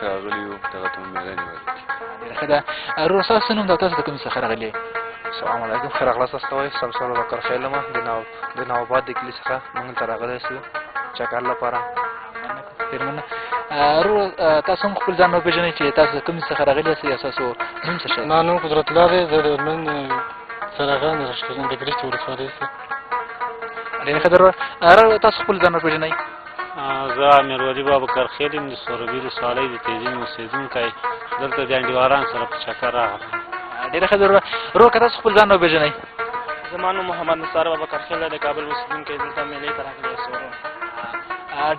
راغلي یو دغه ته مو مېړانې ویل ډېره ښه ده. ورور ستاسو نوم د تاسو د کومې څخه راغلي؟ السلام علیکم، ښه راغلاست تاسو ته وایي. سمسور ابوبکر خیل یم، د نواباد د کلي څخه موږ دلته راغلی یو چکر لپاره. ډېر مننه. ورور تاسو هم خپل ځان وپېژنئ چې تاسو د کومې څخه راغلي یاست یا ستاسو نوم څه شی؟ زما نوم قدرت الله دی، زه د هلمند سرغان د ګرشت ولسوالۍ څخه. ډېره ښه ده ورور. ورور تاسو خپل ځان وپېژنئ. زه امیرولي ابوبکر خیل یم، د سروبي ولسوالۍ د تیزین اوسېدونکی، دلته د انډیوالانو سره په چکر راغلم. ډېره ښه ده ورور. ورور که تاسو خپل ځان وپېژنئ. زما نوم محمد نثار ابوبکر خیل دی، د کابل اوسېدونکی، دلته مېلې ته راغلی یاست ورور.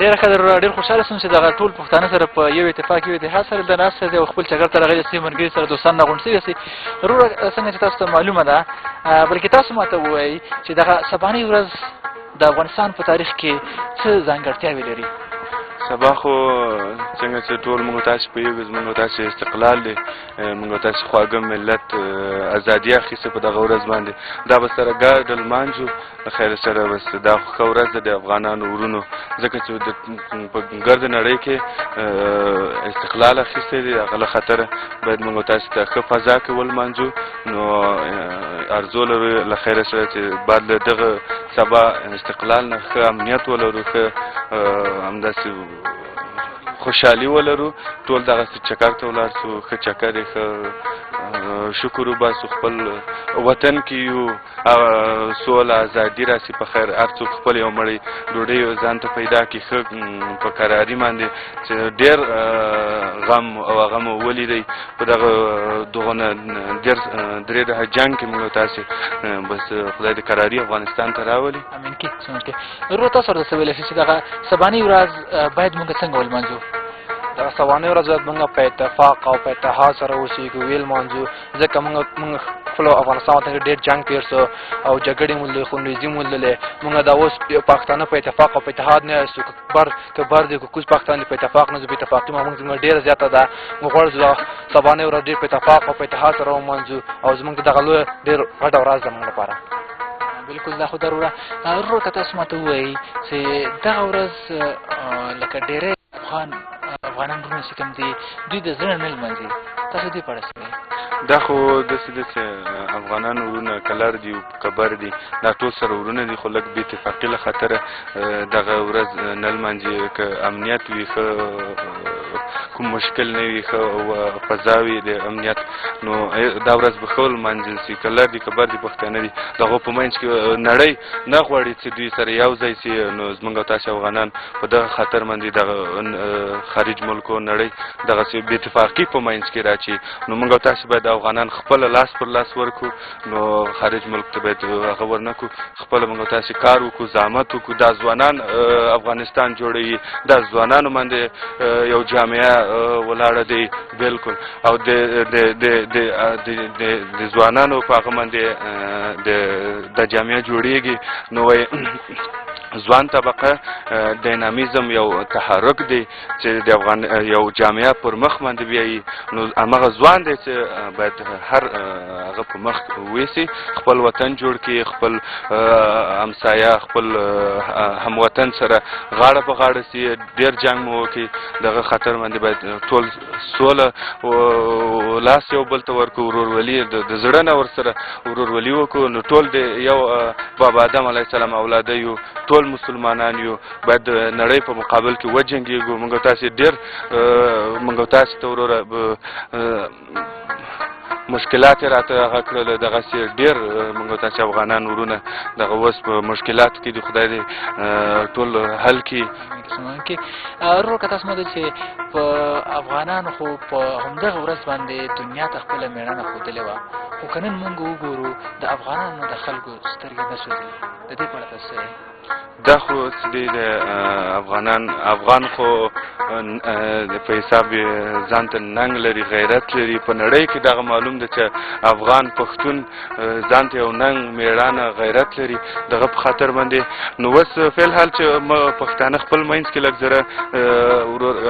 ډېره ښه ده ورور. ډېر خوشحاله شوم چې دغه ټول پښتانه سره په یو اتفاق یو اتحاد سره دلته ناست دی او خپل چکر ته راغلي یاستئ، ملګري سره دوستان راغونډ شوي یاستئ. ورور څنګه چې تاسو ته معلومه ده، بلکې تاسو ماته ووایئ چې دغه سبانۍ ورځ د افغانستان په تاریخ کې څه ځانګړتیاوې لري؟ سبا خو څنګه چې ټول موږ تاسې پوهېږو، موږ تاسې استقلال دی، موږ تاسې خواږه ملت ازادي اخیستې په دغه ورځ باندې. دا به سره ګډ لمانځو د خیر سره. بس دا خو ښه ورځ ده د افغانانو ورونو، ځکه چې په ګرده نړۍ کې استقلال اخیستی دی. هغه له خطره باید موږ تاسې ته ښه فضا کې ولمانځو. نو ارزو لرو له خیر سره چې بعد له دغه سبا استقلال نه ښه امنیت ولرو، ښه همداسې خوشحالي ولرو، ټول دغسې چکر ته ولاړ شو، ښه چکر یې ښه شکر وباسو، خپل وطن کې یو سوله ازادي راسي په خیر. هر څوک خپل یو مړی ډوډۍ ځان ته پیدا کړي ښه په قراري باندې، چې ډېر غم او هغه مو ولیدی په دغه دغونه درې دهه جنګ کې موږ تاسې بس خدای د قراري افغانستان ته راولي. امین کې څه ورور تاسو ورته څه ویلی شئ چې دغه سبانۍ ورځ باید موږ څنګه ولمانځو؟ دغه سبانۍ ورځ باید موږ په اتفاق او په اتحاد سره اوسېږو، ویلمانځو، ځکه موږ خپل افغانستان وطن کې ډېر جنګ تېر سو او جګړې مو لیدلې، خونریزي مو لیدلې. موږ دا اوس پښتانه په اتفاق او په اتحاد نه یاستو، که بر دی که کوز پښتانه په اتفاق نه ځو، په اتفاقي موږ ډېره زیاته ده. موږ غواړو چې دا سبانۍ ورځ ډېر په اتفاق او په اتحاد سره ومانځو او زموږ دغه لویه ډېر غټه ورځ ده موږ لپاره. بلکل دا خو ده وروره. ورور که تاسو ماته ووایئ چې دغه ورځ لکه ډېری افغانان وروڼه چې کوم دي دوی د زړه نه لمانځي، تاسو دې په اړه څه وایئ؟ دا خو داسې ده چې افغانان ورونه کلر دي کبر دي، دا ټول سره ورونه دي، خو لږ بې اتفاقي له خطره دغه ورځ نه لمانځي. که امنیت وي، ښه کوم مشکل نه وي، ښه فضا وي د امنیت، نو دا ورځ به ښه ولمانځل شي. کلر دي کبر دي پښتانه دي، د هغو په منځ کې نړۍ نه غواړي چې دوی سره یو ځای شي. نو زموږ او تاسې افغانان په دغه خطر باندې دغه خارج ملکو نړۍ دغسې بې اتفاقي په منځ کې راچي. نو موږ او تاسې باید افغانان خپل لاس پر لاس ورکړو، نو خارج ملک ته باید هغه ورنه کړو، خپله موږ تاسې کار وکړو، زحمت وکړو. دا ځوانان افغانستان جوړوي، دا ځوانانو باندې یو جامعه ولاړه دی بلکل، او د ځوانانو په هغه باندې د جامعه جوړیږي. نو وایي ځوان طبقه دینامیزم یو تحرک دی چې د افغان یو جامعه پر مخ باندې بیایي. نو همغه ځوان دی چې باید هر هغه په مخ ویسي، خپل وطن جوړ کړي، خپل همسایه خپل هموطن سره غاړه په غاړه سي، ډېر جنګ مو وکړي. دغه خطر باندې باید ټول سوله لاس یو بل ته ورکړو، ورورولي د زړه نه ورسره ورورولي وکړو. نو ټول د یو بابا آدم علیه السلام اولاده یو، ټول مسلمانان یو، باید د نړۍ په مقابل کې وجنګېږو. موږ تاسې ډېر موږ تاسې ته وروره مشکلات یې راته هغه کړل، دغسې ډېر موږ تاسې افغانان ورونه دغه اوس په مشکلاتو کې دي، خدای دې ټول حل کړي. ورور که تاسو ماته چې په افغانانو خو په همدغه ورځ باندې دنیا ته خپله مېړانه ښودلې وه، خو که نن مونږ وګورو د افغانانو د خلکو سترګې نه سوځي، د دې په اړه تاسو څه وایئ؟ دا خو چې دی د افغان خو په حساب ځان ته ننګ لري، غیرت لري. په نړۍ کې دغه معلوم ده چې افغان پښتون ځان ته یو ننګ مېړانه غیرت لري، دغه په خاطر باندې. نو اوس فلحال چې پښتانه خپل منځ کې لږ زره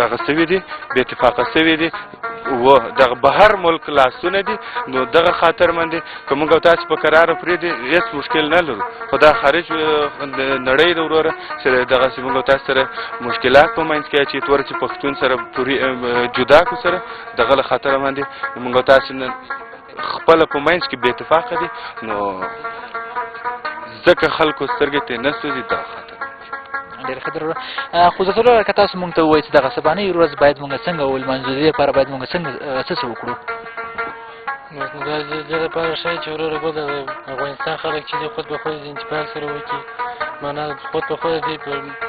هغه سوي دي، بې اتفاقه سوي دي، و دغه بهر ملک لاسونه دي نو دغه خاطر باندې که موږ تاسو په قرار پرېږدي هېڅ مشکل نه لرو خو دا خارج نړۍ د وروره چې دغسې موږ تاسو سره مشکلات په منځ کې اچي توره چې پښتون سره جدا کړو سره دغه له خاطره باندې موږ تاسو خپله په منځ کې بې اتفاقه دي نو ځکه خلکو سترګې ته نه سوځي دا خاطر ډېر ښه در خو زه سره که تاسو مونږ ته ووایئ چې دغه سبانۍ ورځ باید مونږ څنګه ولمانځو د دې لپاره باید مونږ څنګه څه وکړو دا د دې لپاره ښایي چې وروره ګل د افغانستان خلک چې دي خود به خود د انتفاق سره وکړي معنا خود به خود دي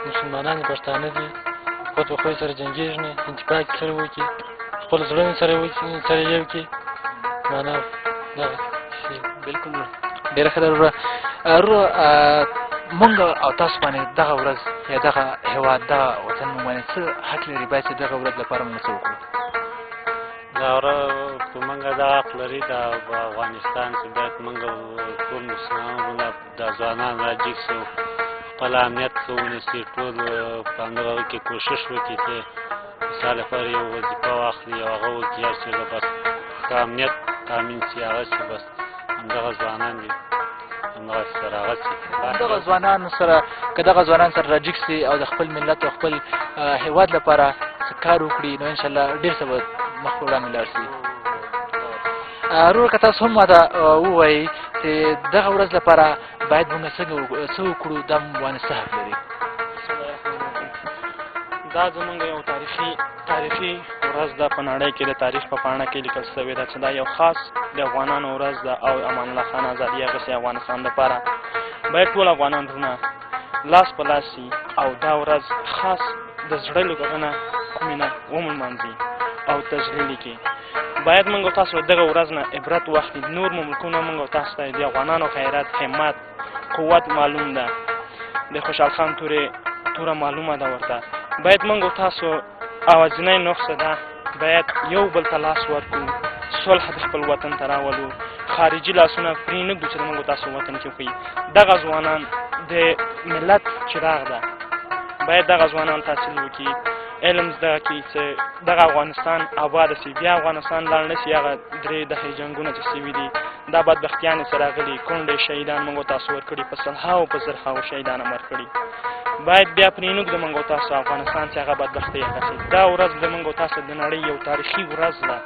مسلمانان پښتانه دي خود به خود سره جنګېږي نه انتفاق سره وکړي خپل زړه سره یو کړي معنا دغه بلکل ډېره ښه ده وروره مونږ او تاسو باندې دغه ورځ یا دغه هېواد دغه وطن مونږ باندې څه حق لري باید چې دغه ورځ لپاره مونږ څه وکړو دا په مونږ دا حق لري دا په افغانستان کې باید مونږ ټول مسلمانان دا ځوانان راجېږ شي خپل امنیت ښه ونیسي ټول په همدغه کې کوشش وکړي چې مثال لپاره یو وظیفه واخلي او هغه وکړي هر څه بس ښه امنیت تامین شي هغه شي بس همدغه ځوانان دي دغه ځوانان سره که دغه ځوانان سره راجېږ شي او د خپل ملت او خپل هېواد لپاره څه کار وکړي نو انشاءالله ډېر څه به مخ په وړاندې لاړ شي وروره که تاسو هم ماته ووایئ چې دغه ورځ لپاره باید موږ څه وکړو دا موږ باندې څه حق لري دا زمونږ یو تاریخي ورځ ده په نړۍ کې د تاریخ په پاڼه کې لیکل شوې ده چې دا یو خاص د افغانانو ورځ ده او امان الله خان ازادي اخیستې افغانستان لپاره باید ټول افغانان رونه لاس په لاس شي او دا ورځ خاص د زړه له نه مینه ومنځي او تجلیل کړي باید موږ تاسو دغه ورځ نه عبرت واخلي نور ملکونه موږ تاسو ته د افغانانو خیرات همت قوت معلوم ده د خوشحال خان توره معلومه ده ورته باید موږ تاسو اوازنۍ نقصه ده باید یو بل ته لاس ورکړو صلح د خپل وطن ته راولو خارجي لاسونه پرې نه ږدو چې موږ تاسو وطن کې وکړي دغه ځوانان د ملت چراغ ده باید دغه ځوانان تحصیل وکړي علم زده کړي چې دغه افغانستان آباده شي بیا افغانستان لاړ نه شي هغه درې دهې جنګونه چې شوي دي دا بدبختیانې سره راغلي کونډې شهیدان موږ تاسو ورکړي په سلهاو په زرهاو شهیدان مړ کړي باید بیا پرې نه ږدو موږ تاسو افغانستان چې هغه بدبختۍ هغه شي دا ورځ د موږ تاسو د نړۍ یو تاریخي ورځ ده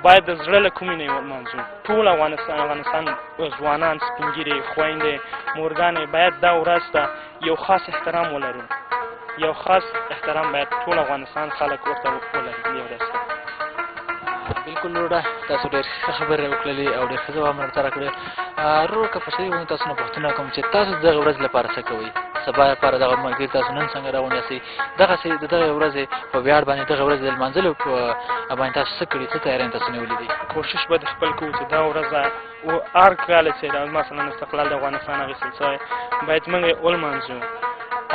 باید د زړه له کومې نه یې ولمانځو ټول افغانستان ځوانان سپین ږیرې خویندې مورګانې باید دا ورځ ته یو خاص احترام ولرو یو خاص احترام باید ټول افغانستان خلک ورته ولري دې ورځ ته بلکل وروره تاسو ډېر ښه خبرې وکړلې او ډېر ښه ځواب مې راته راکړی وروره که په شدې باندې تاسو نه پوښتنه کوم چې تاسو د دغه ورځ لپاره څه کوئ سبا لپاره دغه ملګري تاسو نن څنګه راونیسئ دغسې د دغې ورځې په ویاړ باندې دغه ورځ د لمانځلو باندې تاسو څه کړي څه تیاریان تاسو نیولي دي کوشش به د خپل کوو چې دا ورځ هر کال چې مثلا استقلال د افغانستان اخیستل شوی باید موږ یې ولمانځو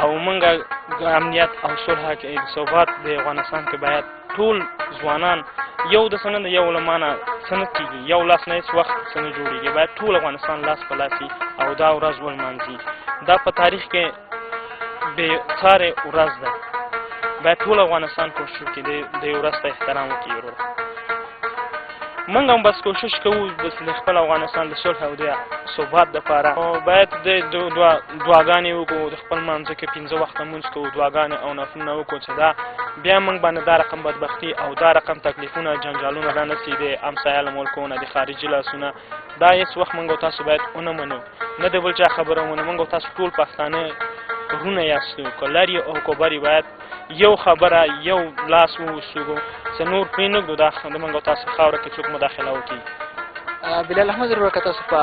او موږ امنیت او صلح کې ثبات د افغانستان کې باید ټول ځوانان یو د سند یو لمانه سند کېږي یو لاس نه هېڅ وخت څه نه جوړېږي باید ټول افغانستان لاس په لاس او دا ورځ ولمانځي دا په تاریخ کې بې سارې ورځ ده باید ټول افغانستان کوشش وکړي دې ورځ ته احترام وکړي وروره موږ هم بس کوشش کوو د خپل افغانستان د صلح او د ثبات دپاره باید د دعاګانې وکړو د خپل مانځه کې 15 وخته لمونځ کوو دعاګانې او نفلونه وکړو چې دا بیا موږ باندې دا رقم بدبختي او دا رقم تکلیفونه جنجالونه را نه سي د همسایه له ملکونه د خارجي لاسونه دا هېڅ وخت موږ تاسو باید ونه منو نه د بل چا خبره ومنو موږ تاسو ټول پښتانه ورونه یاستو که لر او که بر باید یو خبره یو لاس ووسوګو چې نور پرې نه ږدو دا موږ تاسو خاوره کې څوک مداخله وکړي بلال احمد وروره که تاسو په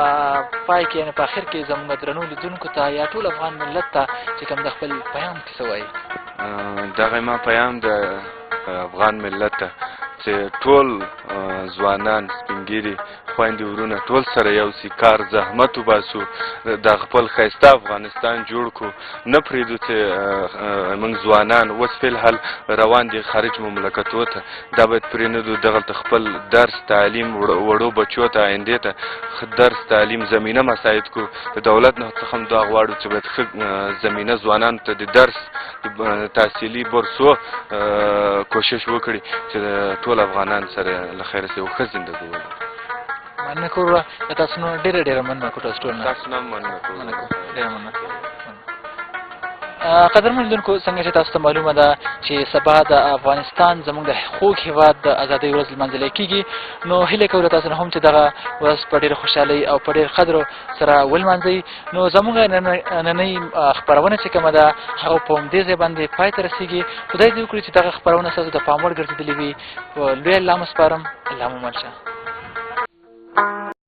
پای کې یعنې په اخر کې زموږ درنو لیدونکو ته یا ټول افغان ملت ته چې کوم د خپل پیام کې څه وایي دغه ما پیام د افغان ملت ته چې ټول ځوانان سپین سپینګیري خویندې ورونه ټول سره یو سي کار زحمت وباسو د خپل ښایسته افغانستان جوړ کړو نه پرېږدو چې موږ ځوانان اوس فلحال روان دي خارج مملکتو ته دا باید پرېنږدو دغلته خپل درس تعلیم وړو بچو ته آیندې ته درس تعلیم زمینه مساعد کړو د دولت نه څخه هم دا غواړو چې باید ښه زمینه ځوانانو ته د درس تحصیلي بورسو کوشش وکړي چې ټول افغانان سره له خیره سره یو ښه زندګي ولري. مننه کوو تاسو نو ډېره مننه کوو تاسو ټول نه. تاسو نه مننه کوو. ډېره مننه. قدرمن لیدونکو څنګه چې تاسو ته معلومه ده چې سبا د افغانستان زموږ د خوږ هېواد د ازادۍ ورځ لمانځل کېږي نو هیله کوو له تاسو نه هم چې دغه ورځ په ډېره خوشحالۍ او په ډېر قدر سره ولمانځئ. نو زموږ نننۍ خپرونه چې کومه ده هغه په همدې ځای باندې پای ته رسېږي. خدای دې وکړي چې دغه خپرونه ستاسو د پام وړ ګرځېدلې وي. په لوی الله مو سپارم. الله مو مل شه.